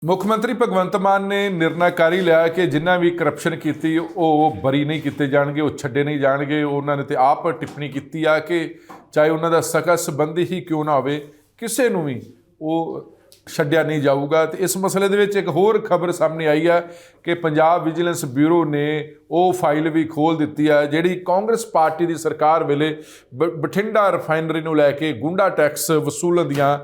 ਮੁੱਖ ਮੰਤਰੀ ਭਗਵੰਤ ਮਾਨ ਨੇ ਨਿਰਣਾਕਾਰੀ ਲਿਆ ਕਿ ਜਿੰਨਾ ਵੀ ਕਰਪਸ਼ਨ ਕੀਤੀ ਉਹ ਬਰੀ ਨਹੀਂ ਕੀਤੇ ਜਾਣਗੇ, ਉਹ ਛੱਡੇ ਨਹੀਂ ਜਾਣਗੇ। ਉਹਨਾਂ ਨੇ ਤੇ ਆਪ ਟਿੱਪਣੀ ਕੀਤੀ ਆ ਕਿ ਚਾਹੇ ਉਹਨਾਂ ਦਾ ਸਕਾ ਸੰਬੰਧੀ ਹੀ ਕਿਉਂ ਨਾ ਹੋਵੇ, ਕਿਸੇ ਨੂੰ ਵੀ ਉਹ ਛੱਡਿਆ ਨਹੀਂ ਜਾਊਗਾ। ਤੇ ਇਸ ਮਸਲੇ ਦੇ ਵਿੱਚ ਇੱਕ ਹੋਰ ਖਬਰ ਸਾਹਮਣੇ ਆਈ ਆ ਕਿ ਪੰਜਾਬ ਵਿਜੀਲੈਂਸ ਬਿਊਰੋ ਨੇ ਉਹ ਫਾਈਲ ਵੀ ਖੋਲ੍ਹ ਦਿੱਤੀ ਆ ਜਿਹੜੀ ਕਾਂਗਰਸ ਪਾਰਟੀ ਦੀ ਸਰਕਾਰ ਵੇਲੇ ਬਠਿੰਡਾ ਰਿਫਾਈਨਰੀ ਨੂੰ ਲੈ ਕੇ ਗੁੰਡਾ ਟੈਕਸ ਵਸੂਲਣ ਦੀਆਂ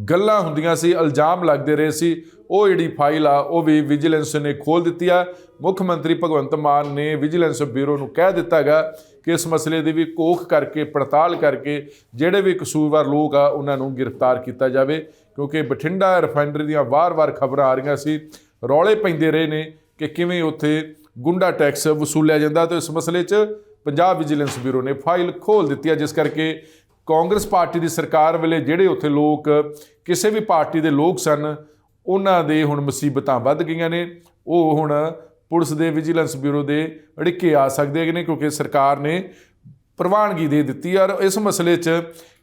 ਗੱਲਾਂ ਹੁੰਦੀਆਂ ਸੀ, ਇਲਜ਼ਾਮ ਲੱਗਦੇ ਰਹੇ ਸੀ। ਉਹ ਜਿਹੜੀ ਫਾਈਲ ਆ ਉਹ ਵੀ ਵਿਜੀਲੈਂਸ ਨੇ ਖੋਲ੍ਹ ਦਿੱਤੀ ਆ। ਮੁੱਖ ਮੰਤਰੀ ਭਗਵੰਤ ਮਾਨ ਨੇ ਵਿਜੀਲੈਂਸ ਬਿਊਰੋ ਨੂੰ ਕਹਿ ਦਿੱਤਾ ਹੈਗਾ ਕਿ ਇਸ ਮਸਲੇ ਦੀ ਵੀ ਕੋਖ ਕਰਕੇ ਪੜਤਾਲ ਕਰਕੇ ਜਿਹੜੇ ਵੀ ਕਸੂਰਵਾਰ ਲੋਕ ਆ ਉਹਨਾਂ ਨੂੰ ਗ੍ਰਿਫਤਾਰ ਕੀਤਾ ਜਾਵੇ, ਕਿਉਂਕਿ ਬਠਿੰਡਾ ਰਿਫਾਈਨਰੀ ਦੀਆਂ ਵਾਰ-ਵਾਰ ਖਬਰਾਂ ਆ ਰਹੀਆਂ ਸੀ, ਰੌਲੇ ਪੈਂਦੇ ਰਹੇ ਨੇ ਕਿ ਕਿਵੇਂ ਉੱਥੇ ਗੁੰਡਾ ਟੈਕਸ ਵਸੂਲਿਆ ਜਾਂਦਾ। ਤਾਂ ਇਸ ਮਸਲੇ 'ਚ ਪੰਜਾਬ ਵਿਜੀਲੈਂਸ ਬਿਊਰੋ ਨੇ ਫਾਈਲ ਖੋਲ੍ਹ ਦਿੱਤੀ ਆ, ਜਿਸ ਕਰਕੇ ਕਾਂਗਰਸ ਪਾਰਟੀ ਦੀ ਸਰਕਾਰ ਵੇਲੇ ਜਿਹੜੇ ਉੱਥੇ ਲੋਕ ਕਿਸੇ ਵੀ ਪਾਰਟੀ ਦੇ ਲੋਕ ਸਨ ਉਹਨਾਂ ਦੇ ਹੁਣ ਮੁਸੀਬਤਾਂ ਵੱਧ ਗਈਆਂ ਨੇ। ਉਹ ਹੁਣ ਪੁਲਿਸ ਦੇ ਵਿਜੀਲੈਂਸ ਬਿਊਰੋ ਦੇ ਅੜਿੱਕੇ ਆ ਸਕਦੇ ਨੇ, ਕਿਉਂਕਿ ਸਰਕਾਰ ਨੇ ਪ੍ਰਵਾਨਗੀ ਦੇ ਦਿੱਤੀ ਆ। ਇਸ ਮਸਲੇ 'ਚ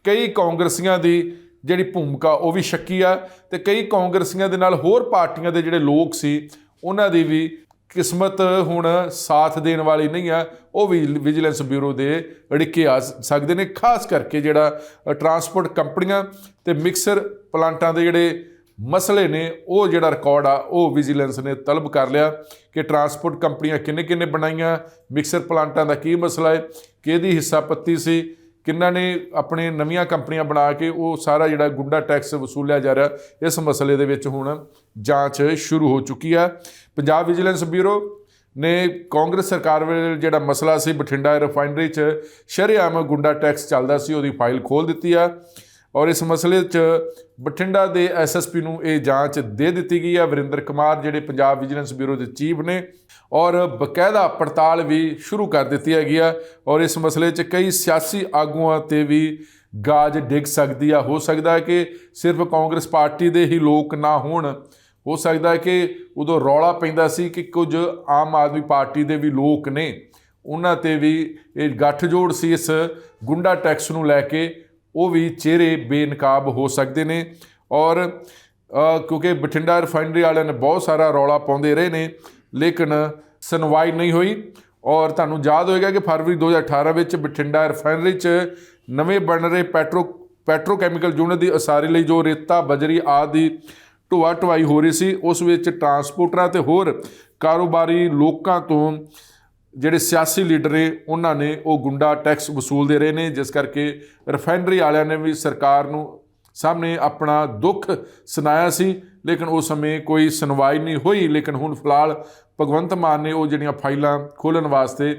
ਕਈ ਕਾਂਗਰਸੀਆਂ ਦੀ ਜਿਹੜੀ ਭੂਮਿਕਾ ਉਹ ਵੀ ਸ਼ੱਕੀ ਆ, ਤੇ ਕਈ ਕਾਂਗਰਸੀਆਂ ਦੇ ਨਾਲ ਹੋਰ ਪਾਰਟੀਆਂ ਦੇ ਜਿਹੜੇ ਲੋਕ ਸੀ ਉਹਨਾਂ ਦੀ ਵੀ ਕਿਸਮਤ ਹੁਣ ਸਾਥ ਦੇਣ ਵਾਲੀ ਨਹੀਂ ਆ। ਉਹ ਵੀ ਵਿਜੀਲੈਂਸ ਬਿਊਰੋ ਦੇ ਅੜਿੱਕੇ ਆ ਸਕਦੇ ਨੇ, ਖਾਸ ਕਰਕੇ ਜਿਹੜਾ ਟਰਾਂਸਪੋਰਟ ਕੰਪਨੀਆਂ ਤੇ ਮਿਕਸਰ ਪਲਾਂਟਾਂ ਦੇ ਜਿਹੜੇ ਮਸਲੇ ਨੇ ਉਹ ਜਿਹੜਾ ਰਿਕਾਰਡ ਆ ਉਹ ਵਿਜੀਲੈਂਸ ਨੇ ਤਲਬ ਕਰ ਲਿਆ ਕਿ ਟਰਾਂਸਪੋਰਟ ਕੰਪਨੀਆਂ ਕਿੰਨੇ ਬਣਾਈਆਂ, ਮਿਕਸਰ ਪਲਾਂਟਾਂ ਦਾ ਕੀ ਮਸਲਾ ਹੈ, ਕਿਹਦੀ ਹਿੱਸਾ ਪੱਤੀ ਸੀ, ਕਿੰਨਾਂ ਨੇ ਆਪਣੇ ਨਵੀਆਂ ਕੰਪਨੀਆਂ ਬਣਾ ਕੇ ਉਹ ਸਾਰਾ ਜਿਹੜਾ ਗੁੰਡਾ ਟੈਕਸ ਵਸੂਲਿਆ ਜਾ ਰਿਹਾ। ਇਸ ਮਸਲੇ ਦੇ ਵਿੱਚ ਹੁਣ ਜਾਂਚ ਸ਼ੁਰੂ ਹੋ ਚੁੱਕੀ ਆ। ਪੰਜਾਬ ਵਿਜੀਲੈਂਸ ਬਿਊਰੋ ਨੇ ਕਾਂਗਰਸ ਸਰਕਾਰ ਵੇਲੇ ਜਿਹੜਾ ਮਸਲਾ ਸੀ ਬਠਿੰਡਾ ਰਿਫਾਈਨਰੀ 'ਚ ਸ਼ਰੇਆਮ ਗੁੰਡਾ ਟੈਕਸ ਚੱਲਦਾ ਸੀ, ਉਹਦੀ ਫਾਈਲ ਖੋਲ੍ਹ ਦਿੱਤੀ ਆ। ਔਰ ਇਸ ਮਸਲੇ 'ਚ ਬਠਿੰਡਾ ਦੇ ਐਸਐਸਪੀ ਨੂੰ ਇਹ ਜਾਂਚ ਦੇ ਦਿੱਤੀ ਗਈ ਹੈ, ਵਰਿੰਦਰ ਕੁਮਾਰ ਜਿਹੜੇ ਪੰਜਾਬ ਵਿਜੀਲੈਂਸ ਬਿਊਰੋ ਦੇ ਚੀਫ ਨੇ, ਔਰ ਬਕਾਇਦਾ ਪੜਤਾਲ ਵੀ ਸ਼ੁਰੂ ਕਰ ਦਿੱਤੀ ਹੈਗੀ ਆ। ਔਰ ਇਸ ਮਸਲੇ 'ਚ ਕਈ ਸਿਆਸੀ ਆਗੂਆਂ 'ਤੇ ਵੀ ਗਾਜ ਡਿੱਗ ਸਕਦੀ ਆ। ਹੋ ਸਕਦਾ ਹੈ ਕਿ ਸਿਰਫ ਕਾਂਗਰਸ ਪਾਰਟੀ ਦੇ ਹੀ ਲੋਕ ਨਾ ਹੋਣ, ਹੋ ਸਕਦਾ ਹੈ ਕਿ ਉਦੋਂ ਰੌਲਾ ਪੈਂਦਾ ਸੀ ਕਿ ਕੁਝ ਆਮ ਆਦਮੀ ਪਾਰਟੀ ਦੇ ਵੀ ਲੋਕ ਨੇ, ਉਹਨਾਂ 'ਤੇ ਵੀ ਇਹ ਗੱਠਜੋੜ ਸੀ ਇਸ ਗੁੰਡਾ ਟੈਕਸ ਨੂੰ ਲੈ ਕੇ, ਉਹ ਵੀ ਚਿਹਰੇ ਬੇਨਕਾਬ ਹੋ ਸਕਦੇ ਨੇ। ਔਰ ਕਿਉਂਕਿ ਬਠਿੰਡਾ ਰਿਫਾਈਨਰੀ ਵਾਲਿਆਂ ਨੇ ਬਹੁਤ ਸਾਰਾ ਰੌਲਾ ਪਾਉਂਦੇ ਰਹੇ ਨੇ, ਲੇਕਿਨ ਸੁਣਵਾਈ ਨਹੀਂ ਹੋਈ। ਔਰ ਤੁਹਾਨੂੰ ਯਾਦ ਹੋਏਗਾ ਕਿ ਫਰਵਰੀ 2018 ਵਿੱਚ ਬਠਿੰਡਾ ਰਿਫਾਈਨਰੀ 'ਚ ਨਵੇਂ ਬਣ ਰਹੇ ਪੈਟਰੋਕੈਮੀਕਲ ਯੂਨਿਟ ਦੀ ਉਸਾਰੀ ਲਈ ਜੋ ਰੇਤਾ ਬਜਰੀ ਆਦਿ ਦੀ ਢੋਆ ਢੁਆਈ ਹੋ ਰਹੀ ਸੀ, ਉਸ ਵਿੱਚ ਟਰਾਂਸਪੋਰਟਰਾਂ ਤੇ ਹੋਰ ਕਾਰੋਬਾਰੀ ਲੋਕਾਂ ਤੋਂ ਜਿਹੜੇ ਸਿਆਸੀ ਲੀਡਰ ਨੇ ਉਹਨਾਂ ਨੇ ਉਹ ਗੁੰਡਾ ਟੈਕਸ ਵਸੂਲਦੇ ਰਹੇ ਨੇ, ਜਿਸ ਕਰਕੇ ਰਿਫਾਈਨਰੀ ਵਾਲਿਆਂ ਨੇ ਵੀ ਸਰਕਾਰ ਨੂੰ ਸਾਹਮਣੇ ਆਪਣਾ ਦੁੱਖ ਸੁਣਾਇਆ ਸੀ, ਲੇਕਿਨ ਉਸ ਸਮੇਂ ਕੋਈ ਸੁਣਵਾਈ ਨਹੀਂ ਹੋਈ। ਲੇਕਿਨ ਹੁਣ ਫਿਲਹਾਲ ਭਗਵੰਤ ਮਾਨ ਨੇ ਉਹ ਜਿਹੜੀਆਂ ਫਾਈਲਾਂ ਖੋਲ੍ਹਣ ਵਾਸਤੇ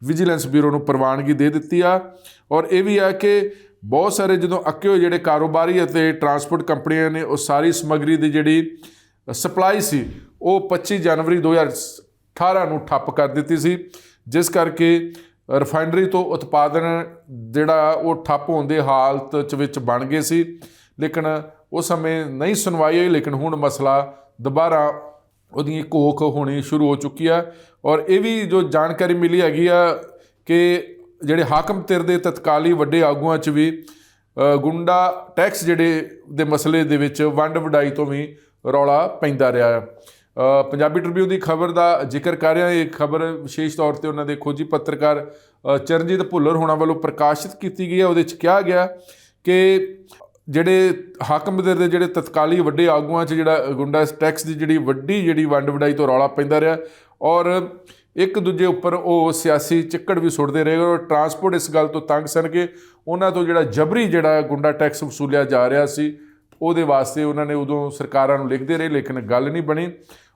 ਵਿਜੀਲੈਂਸ ਬਿਊਰੋ ਨੂੰ ਪ੍ਰਵਾਨਗੀ ਦੇ ਦਿੱਤੀ ਆ। ਔਰ ਇਹ ਵੀ ਆ ਕਿ ਬਹੁਤ ਸਾਰੇ ਜਦੋਂ ਅੱਕੇ ਹੋਏ ਜਿਹੜੇ ਕਾਰੋਬਾਰੀ ਅਤੇ ਟਰਾਂਸਪੋਰਟ ਕੰਪਨੀਆਂ ਨੇ ਉਹ ਸਾਰੀ ਸਮੱਗਰੀ ਦੀ ਜਿਹੜੀ ਸਪਲਾਈ ਸੀ ਉਹ 25 ਜਨਵਰੀ 2018 ਨੂੰ ਠੱਪ ਕਰ ਦਿੱਤੀ ਸੀ, ਜਿਸ ਕਰਕੇ ਰਿਫਾਈਨਰੀ ਤੋਂ ਉਤਪਾਦਨ ਜਿਹੜਾ ਉਹ ਠੱਪ ਹੋਣ ਦੇ ਹਾਲਤ ਵਿੱਚ ਬਣ ਗਏ ਸੀ। ਲੇਕਿਨ ਉਸ ਸਮੇਂ ਨਹੀਂ ਸੁਣਵਾਈ ਹੋਈ, ਲੇਕਿਨ ਹੁਣ ਮਸਲਾ ਦੁਬਾਰਾ ਉਹਦੀ ਘੋਖ ਹੋਣੀ ਸ਼ੁਰੂ ਹੋ ਚੁੱਕੀ ਆ। ਔਰ ਇਹ ਵੀ ਜੋ ਜਾਣਕਾਰੀ ਮਿਲੀ ਹੈਗੀ ਆ ਕਿ ਜਿਹੜੇ ਹਾਕਮ ਧਿਰ ਦੇ ਤਤਕਾਲੀ ਵੱਡੇ ਆਗੂਆਂ 'ਚ ਵੀ ਗੁੰਡਾ ਟੈਕਸ ਜਿਹੜੇ ਦੇ ਮਸਲੇ ਦੇ ਵਿੱਚ ਵੰਡ ਵਡਾਈ ਤੋਂ ਵੀ ਰੌਲਾ ਪੈਂਦਾ ਰਿਹਾ। ਪੰਜਾਬੀ ਟ੍ਰਿਬਿਊਨ ਦੀ ਖਬਰ ਦਾ ਜ਼ਿਕਰ ਕਰ ਰਿਹਾ, ਇਹ ਖਬਰ ਵਿਸ਼ੇਸ਼ ਤੌਰ 'ਤੇ ਉਹਨਾਂ ਦੇ ਖੋਜੀ ਪੱਤਰਕਾਰ ਚਰਨਜੀਤ ਭੁੱਲਰ ਹੋਣਾ ਵੱਲੋਂ ਪ੍ਰਕਾਸ਼ਿਤ ਕੀਤੀ ਗਈ ਹੈ। ਉਹਦੇ 'ਚ ਕਿਹਾ ਗਿਆ ਕਿ ਜਿਹੜੇ ਹਾਕਮ ਦੇ ਜਿਹੜੇ ਤਤਕਾਲੀ ਵੱਡੇ ਆਗੂਆਂ 'ਚ ਜਿਹੜਾ ਗੁੰਡਾ ਟੈਕਸ ਦੀ ਜਿਹੜੀ ਵੰਡ ਵਡਾਈ ਤੋਂ ਰੌਲਾ ਪੈਂਦਾ ਰਿਹਾ, ਔਰ ਇੱਕ ਦੂਜੇ ਉੱਪਰ ਉਹ ਸਿਆਸੀ ਚਿੱਕੜ ਵੀ ਸੁੱਟਦੇ ਰਹੇ। ਔਰ ਟਰਾਂਸਪੋਰਟ ਇਸ ਗੱਲ ਤੋਂ ਤੰਗ ਸਨ ਕਿ ਉਹਨਾਂ ਤੋਂ ਜਬਰੀ ਗੁੰਡਾ ਟੈਕਸ ਵਸੂਲਿਆ ਜਾ ਰਿਹਾ ਸੀ, ਉਹਦੇ ਵਾਸਤੇ ਉਹਨਾਂ ਨੇ ਉਦੋਂ ਸਰਕਾਰਾਂ ਨੂੰ ਲਿਖਦੇ ਰਹੇ, ਲੇਕਿਨ ਗੱਲ ਨਹੀਂ ਬਣੀ।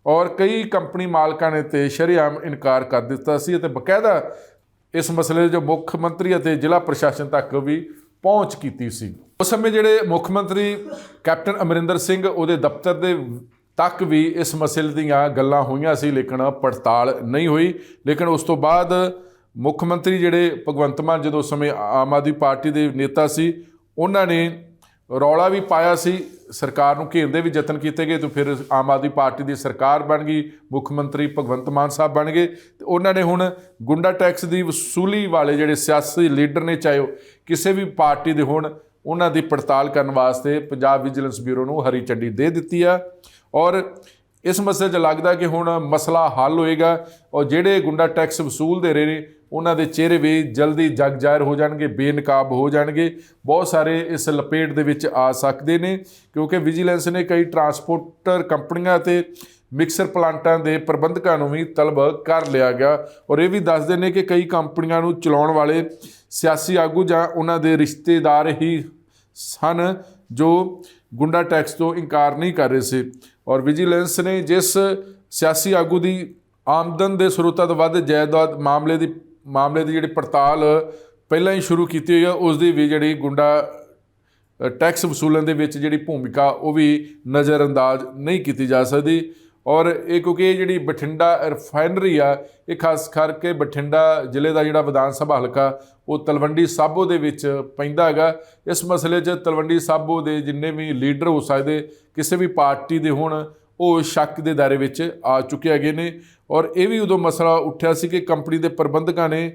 ਔਰ ਕਈ ਕੰਪਨੀ ਮਾਲਕਾਂ ਨੇ ਤੇ ਸ਼ਰੇਆਮ ਇਨਕਾਰ ਕਰ ਦਿੱਤਾ ਸੀ ਅਤੇ ਬਕਾਇਦਾ ਇਸ ਮਸਲੇ 'ਚ ਮੁੱਖ ਮੰਤਰੀ ਅਤੇ ਜ਼ਿਲ੍ਹਾ ਪ੍ਰਸ਼ਾਸਨ ਤੱਕ ਵੀ ਪਹੁੰਚ ਕੀਤੀ ਸੀ। ਉਸ ਸਮੇਂ ਜਿਹੜੇ ਮੁੱਖ ਮੰਤਰੀ ਕੈਪਟਨ ਅਮਰਿੰਦਰ ਸਿੰਘ ਉਹਦੇ ਦਫ਼ਤਰ ਦੇ ਤੱਕ ਵੀ ਇਸ ਮਸਲੇ ਦੀਆਂ ਗੱਲਾਂ ਹੋਈਆਂ ਸੀ, ਲੇਕਿਨ ਪੜਤਾਲ ਨਹੀਂ ਹੋਈ। ਲੇਕਿਨ ਉਸ ਤੋਂ ਬਾਅਦ ਮੁੱਖ ਮੰਤਰੀ ਜਿਹੜੇ ਭਗਵੰਤ ਮਾਨ ਜਦੋਂ ਉਸ ਸਮੇਂ ਆਮ ਆਦਮੀ ਪਾਰਟੀ ਦੇ ਨੇਤਾ ਸੀ, ਉਹਨਾਂ ਨੇ ਰੌਲਾ ਵੀ ਪਾਇਆ ਸੀ, ਸਰਕਾਰ ਨੂੰ ਘੇਰਨ ਦੇ ਵੀ ਯਤਨ ਕੀਤੇ ਗਏ, ਤੇ ਫਿਰ ਆਮ ਆਦਮੀ ਪਾਰਟੀ ਦੀ ਸਰਕਾਰ ਬਣ ਗਈ, ਮੁੱਖ ਮੰਤਰੀ ਭਗਵੰਤ ਮਾਨ ਸਾਹਿਬ ਬਣ ਗਏ। ਤੇ ਉਹਨਾਂ ਨੇ ਹੁਣ ਗੁੰਡਾ ਟੈਕਸ ਦੀ ਵਸੂਲੀ ਵਾਲੇ ਜਿਹੜੇ ਸਿਆਸੀ ਲੀਡਰ ਨੇ, ਚਾਹੇ ਉਹ ਕਿਸੇ ਵੀ ਪਾਰਟੀ ਦੇ ਹੋਣ, ਉਹਨਾਂ ਦੀ ਪੜਤਾਲ ਕਰਨ ਵਾਸਤੇ ਪੰਜਾਬ ਵਿਜੀਲੈਂਸ ਬਿਊਰੋ ਨੂੰ ਹਰੀ ਝੰਡੀ ਦੇ ਦਿੱਤੀ ਆ। ਔਰ इस मसले 'ਚ लगदा कि हुण मसला हल होएगा और जिहड़े गुंडा टैक्स वसूलदे रहे ने उन्हां दे चेहरे भी जल्दी जग जाहिर हो जाणगे, बेनकाब हो जाणगे। बहुत सारे इस लपेट दे विच आ सकदे ने क्योंकि विजिलेंस ने कई ट्रांसपोर्टर कंपनियां ते मिक्सर प्लांटां ਦੇ ਪ੍ਰਬੰਧਕਾਂ ਨੂੰ ਵੀ ਤਲਬ ਕਰ ਲਿਆ ਗਿਆ ਔਰ ਇਹ ਵੀ ਦੱਸਦੇ ਨੇ ਕਿ ਕਈ ਕੰਪਨੀਆਂ ਨੂੰ ਚਲਾਉਣ ਵਾਲੇ ਸਿਆਸੀ ਆਗੂ ਜਾਂ ਉਹਨਾਂ ਦੇ ਰਿਸ਼ਤੇਦਾਰ ਹੀ ਸਨ ਜੋ ਗੁੰਡਾ ਟੈਕਸ ਤੋਂ ਇਨਕਾਰ ਨਹੀਂ ਕਰ ਰਹੇ ਸੀ। ਔਰ ਵਿਜੀਲੈਂਸ ਨੇ ਜਿਸ ਸਿਆਸੀ ਆਗੂ ਦੀ ਆਮਦਨ ਦੇ ਸਰੋਤਾਂ ਤੋਂ ਵੱਧ ਜਾਇਦਾਦ ਮਾਮਲੇ ਦੀ ਜਿਹੜੀ ਪੜਤਾਲ ਪਹਿਲਾਂ ਹੀ ਸ਼ੁਰੂ ਕੀਤੀ ਹੋਈ ਹੈ ਉਸ ਦੀ ਵੀ ਜਿਹੜੀ ਗੁੰਡਾ ਟੈਕਸ ਵਸੂਲਣ ਦੇ ਵਿੱਚ ਜਿਹੜੀ ਭੂਮਿਕਾ ਉਹ ਵੀ ਨਜ਼ਰਅੰਦਾਜ਼ ਨਹੀਂ ਕੀਤੀ ਜਾ ਸਕਦੀ। ਔਰ ਇਹ ਕਿਉਂਕਿ ਇਹ ਜਿਹੜੀ ਬਠਿੰਡਾ ਰਿਫਾਈਨਰੀ ਆ ਇਹ ਖਾਸ ਕਰਕੇ ਬਠਿੰਡਾ ਜ਼ਿਲ੍ਹੇ ਦਾ ਜਿਹੜਾ ਵਿਧਾਨ ਸਭਾ ਹਲਕਾ ਉਹ ਤਲਵੰਡੀ ਸਾਬੋ ਦੇ ਵਿੱਚ ਪੈਂਦਾ ਹੈਗਾ। ਇਸ ਮਸਲੇ 'ਚ ਤਲਵੰਡੀ ਸਾਬੋ ਦੇ ਜਿੰਨੇ ਵੀ ਲੀਡਰ ਹੋ ਸਕਦੇ ਕਿਸੇ ਵੀ ਪਾਰਟੀ ਦੇ ਹੋਣ ਉਹ ਸ਼ੱਕ ਦੇ ਦਾਇਰੇ ਵਿੱਚ ਆ ਚੁੱਕੇ ਹੈਗੇ ਨੇ। ਔਰ ਇਹ ਵੀ ਉਦੋਂ ਮਸਲਾ ਉੱਠਿਆ ਸੀ ਕਿ ਕੰਪਨੀ ਦੇ ਪ੍ਰਬੰਧਕਾਂ ਨੇ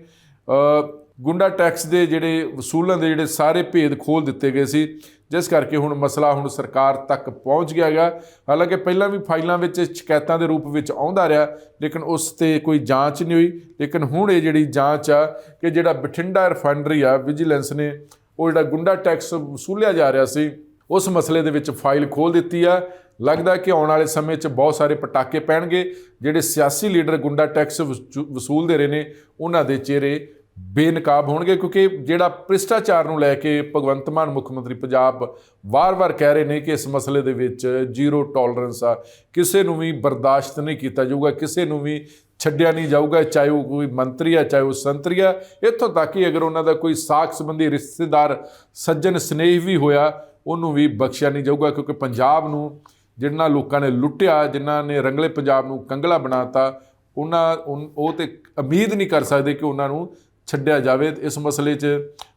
ਗੁੰਡਾ ਟੈਕਸ ਦੇ ਜਿਹੜੇ ਵਸੂਲਣ ਦੇ ਜਿਹੜੇ ਸਾਰੇ ਭੇਦ ਖੋਲ੍ਹ ਦਿੱਤੇ ਗਏ ਸੀ ਜਿਸ ਕਰਕੇ ਹੁਣ ਮਸਲਾ ਹੁਣ ਸਰਕਾਰ ਤੱਕ ਪਹੁੰਚ ਗਿਆ ਹੈਗਾ। ਹਾਲਾਂਕਿ ਪਹਿਲਾਂ ਵੀ ਫਾਈਲਾਂ ਵਿੱਚ ਸ਼ਿਕਾਇਤਾਂ ਦੇ ਰੂਪ ਵਿੱਚ ਆਉਂਦਾ ਰਿਹਾ ਲੇਕਿਨ ਉਸ 'ਤੇ ਕੋਈ ਜਾਂਚ ਨਹੀਂ ਹੋਈ। ਲੇਕਿਨ ਹੁਣ ਇਹ ਜਿਹੜੀ ਜਾਂਚ ਆ ਕਿ ਜਿਹੜਾ ਬਠਿੰਡਾ ਰਿਫਾਈਨਰੀ ਆ ਵਿਜੀਲੈਂਸ ਨੇ ਉਹ ਜਿਹੜਾ ਗੁੰਡਾ ਟੈਕਸ ਵਸੂਲਿਆ ਜਾ ਰਿਹਾ ਸੀ ਉਸ ਮਸਲੇ ਦੇ ਵਿੱਚ ਫਾਈਲ ਖੋਲ੍ਹ ਦਿੱਤੀ ਆ। ਲੱਗਦਾ ਕਿ ਆਉਣ ਵਾਲੇ ਸਮੇਂ 'ਚ ਬਹੁਤ ਸਾਰੇ ਪਟਾਕੇ ਪੈਣਗੇ। ਜਿਹੜੇ ਸਿਆਸੀ ਲੀਡਰ ਗੁੰਡਾ ਟੈਕਸ ਵਸੂਲਦੇ ਰਹੇ ਨੇ ਉਹਨਾਂ ਦੇ ਚਿਹਰੇ ਬੇਨਕਾਬ ਹੋਣਗੇ ਕਿਉਂਕਿ ਜਿਹੜਾ ਭ੍ਰਿਸ਼ਟਾਚਾਰ ਨੂੰ ਲੈ ਕੇ ਭਗਵੰਤ ਮਾਨ ਮੁੱਖ ਮੰਤਰੀ ਪੰਜਾਬ ਵਾਰ-ਵਾਰ ਕਹਿ ਰਹੇ ਨੇ ਕਿ ਇਸ ਮਸਲੇ ਦੇ ਵਿੱਚ ਜ਼ੀਰੋ ਟੋਲਰੈਂਸ ਆ, ਕਿਸੇ ਨੂੰ ਵੀ ਬਰਦਾਸ਼ਤ ਨਹੀਂ ਕੀਤਾ ਜਾਊਗਾ, ਕਿਸੇ ਨੂੰ ਵੀ ਛੱਡਿਆ ਨਹੀਂ ਜਾਊਗਾ, ਚਾਹੇ ਉਹ ਕੋਈ ਮੰਤਰੀ ਆ ਚਾਹੇ ਉਹ ਸੰਤਰੀ ਆ। ਇੱਥੋਂ ਤੱਕ ਕਿ ਅਗਰ ਉਹਨਾਂ ਦਾ ਕੋਈ ਸਾਕ ਸੰਬੰਧੀ ਰਿਸ਼ਤੇਦਾਰ ਸੱਜਣ ਸਨੇਹੀ ਵੀ ਹੋਇਆ ਉਹਨੂੰ ਵੀ ਬਖਸ਼ਿਆ ਨਹੀਂ ਜਾਊਗਾ ਕਿਉਂਕਿ ਪੰਜਾਬ ਨੂੰ ਜਿਨ੍ਹਾਂ ਲੋਕਾਂ ਨੇ ਲੁੱਟਿਆ, ਜਿਨ੍ਹਾਂ ਨੇ ਰੰਗਲੇ ਪੰਜਾਬ ਨੂੰ ਕੰਗਲਾ ਬਣਾਤਾ ਉਹ ਤੇ ਉਮੀਦ ਨਹੀਂ ਕਰ ਸਕਦੇ ਕਿ ਉਹਨਾਂ ਨੂੰ ਛੱਡਿਆ ਜਾਵੇ। ਇਸ ਮਸਲੇ 'ਚ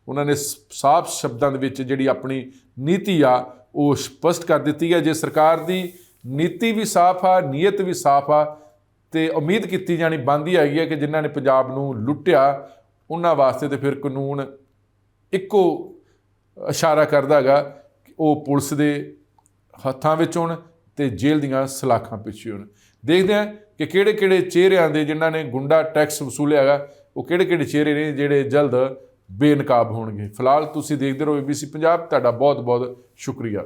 ਉਹਨਾਂ ਨੇ ਸਾਫ਼ ਸ਼ਬਦਾਂ ਦੇ ਵਿੱਚ ਜਿਹੜੀ ਆਪਣੀ ਨੀਤੀ ਆ ਉਹ ਸਪਸ਼ਟ ਕਰ ਦਿੱਤੀ ਹੈ। ਜੇ ਸਰਕਾਰ ਦੀ ਨੀਤੀ ਵੀ ਸਾਫ਼ ਆ, ਨੀਅਤ ਵੀ ਸਾਫ਼ ਆ ਤੇ ਉਮੀਦ ਕੀਤੀ ਜਾਣੀ ਬਣਦੀ ਹੈਗੀ ਹੈ ਕਿ ਜਿਨ੍ਹਾਂ ਨੇ ਪੰਜਾਬ ਨੂੰ ਲੁੱਟਿਆ ਉਹਨਾਂ ਵਾਸਤੇ ਤੇ ਫਿਰ ਕਾਨੂੰਨ ਇੱਕੋ ਇਸ਼ਾਰਾ ਕਰਦਾ ਹੈਗਾ ਕਿ ਉਹ ਪੁਲਿਸ ਦੇ ਹੱਥਾਂ ਵਿੱਚ ਹੋਣ ਤੇ ਜੇਲ੍ਹ ਦੀਆਂ ਸਲਾਖਾਂ ਪਿੱਛੇ ਹੋਣ। ਦੇਖਦੇ ਹਾਂ ਕਿ ਕਿਹੜੇ ਚਿਹਰਿਆਂ ਦੇ ਜਿਨ੍ਹਾਂ ਨੇ ਗੁੰਡਾ ਟੈਕਸ ਵਸੂਲਿਆ ਹੈਗਾ ਉਹ ਕਿਹੜੇ ਚਿਹਰੇ ਨੇ ਜਿਹੜੇ ਜਲਦ ਬੇਨਕਾਬ ਹੋਣਗੇ। ਫਿਲਹਾਲ ਤੁਸੀਂ ਦੇਖਦੇ ਰਹੋ ABC ਪੰਜਾਬ। ਤੁਹਾਡਾ ਬਹੁਤ ਬਹੁਤ ਸ਼ੁਕਰੀਆ।